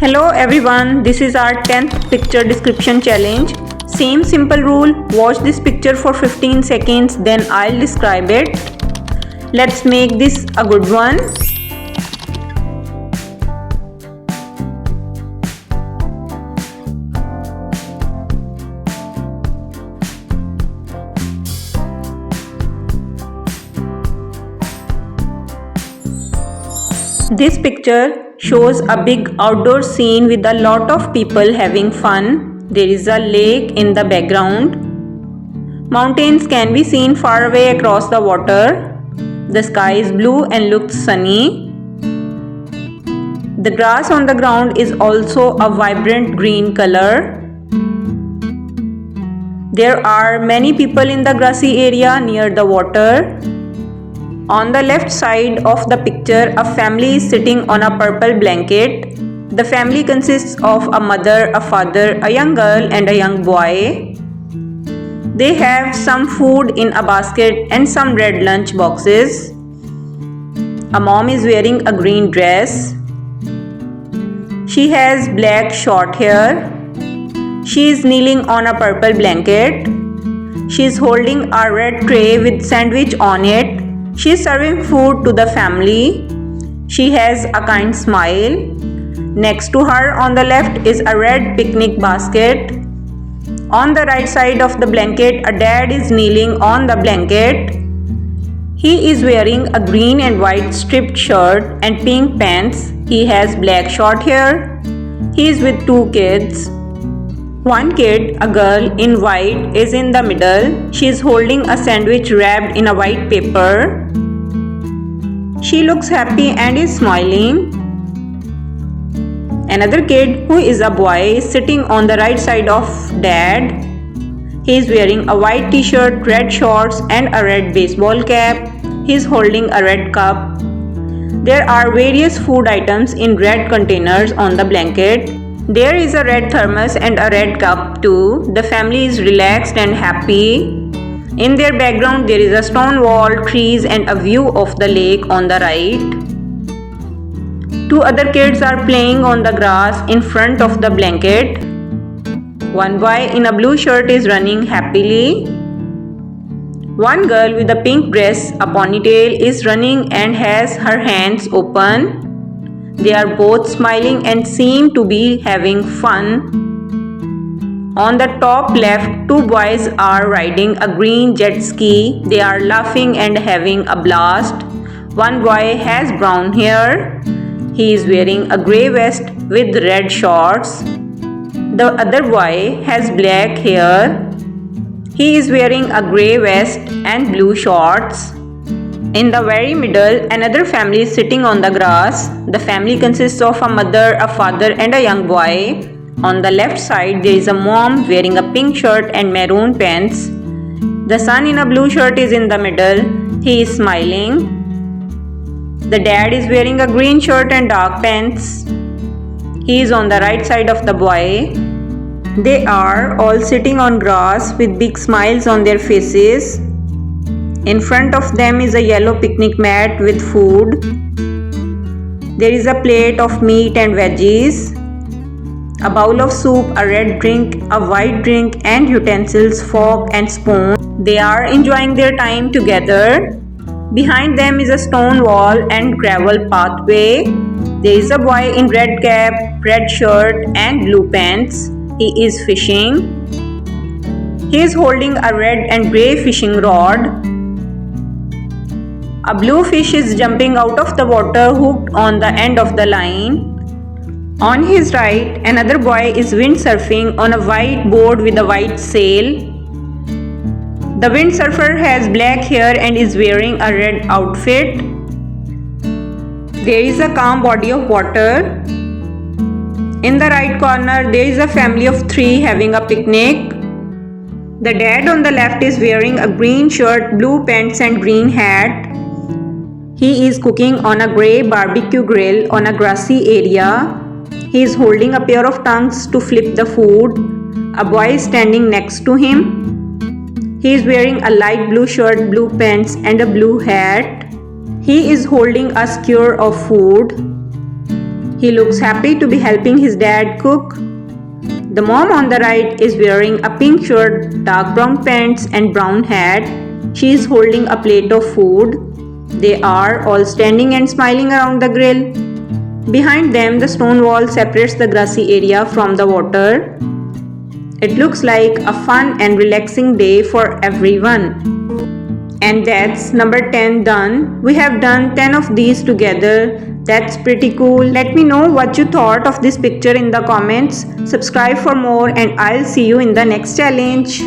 Hello everyone, this is our 10th picture description challenge. Same simple rule, watch this picture for 15 seconds, then I'll describe it. Let's make this a good one. This picture shows a big outdoor scene with a lot of people having fun. There is a lake in the background. Mountains can be seen far away across the water. The sky is blue and looks sunny. The grass on the ground is also a vibrant green color. There are many people in the grassy area near the water. On the left side of the picture, a family is sitting on a purple blanket. The family consists of a mother, a father, a young girl and a young boy. They have some food in a basket and some red lunch boxes. A mom is wearing a green dress. She has black short hair. She is kneeling on a purple blanket. She is holding a red tray with sandwich on it. She is serving food to the family. She has a kind smile. Next to her on the left is a red picnic basket. On the right side of the blanket, a dad is kneeling on the blanket. He is wearing a green and white striped shirt and pink pants. He has black short hair. He is with two kids. One kid, a girl in white, is in the middle. She is holding a sandwich wrapped in a white paper. She looks happy and is smiling. Another kid, who is a boy, is sitting on the right side of dad. He is wearing a white t-shirt, red shorts and a red baseball cap. He is holding a red cup. There are various food items in red containers on the blanket. There is a red thermos and a red cup too. The family is relaxed and happy. In their background there is a stone wall, trees and a view of the lake on the right. Two other kids are playing on the grass in front of the blanket. One boy in a blue shirt is running happily. One girl with a pink dress, a ponytail, is running and has her hands open. They are both smiling and seem to be having fun. On the top left, two boys are riding a green jet ski. They are laughing and having a blast. One boy has brown hair. He is wearing a grey vest with red shorts. The other boy has black hair. He is wearing a grey vest and blue shorts. In the very middle, another family is sitting on the grass. The family consists of a mother, a father and a young boy. On the left side, there is a mom wearing a pink shirt and maroon pants. The son in a blue shirt is in the middle. He is smiling. The dad is wearing a green shirt and dark pants. He is on the right side of the boy. They are all sitting on grass with big smiles on their faces. In front of them is a yellow picnic mat with food. There is a plate of meat and veggies, a bowl of soup, a red drink, a white drink and utensils, fork and spoon. They are enjoying their time together. Behind them is a stone wall and gravel pathway. There is a boy in red cap, red shirt and blue pants. He is fishing. He is holding a red and grey fishing rod. A blue fish is jumping out of the water hooked on the end of the line. On his right, another boy is windsurfing on a white board with a white sail. The windsurfer has black hair and is wearing a red outfit. There is a calm body of water. In the right corner, there is a family of three having a picnic. The dad on the left is wearing a green shirt, blue pants and green hat. He is cooking on a grey barbecue grill on a grassy area. He is holding a pair of tongs to flip the food. A boy is standing next to him. He is wearing a light blue shirt, blue pants and a blue hat. He is holding a skewer of food. He looks happy to be helping his dad cook. The mom on the right is wearing a pink shirt, dark brown pants and brown hat. She is holding a plate of food. They are all standing and smiling around the grill. Behind them, the stone wall separates the grassy area from the water. It looks like a fun and relaxing day for everyone. And that's number 10 done. We have done 10 of these together. That's pretty cool. Let me know what you thought of this picture in the comments. Subscribe for more and I'll see you in the next challenge.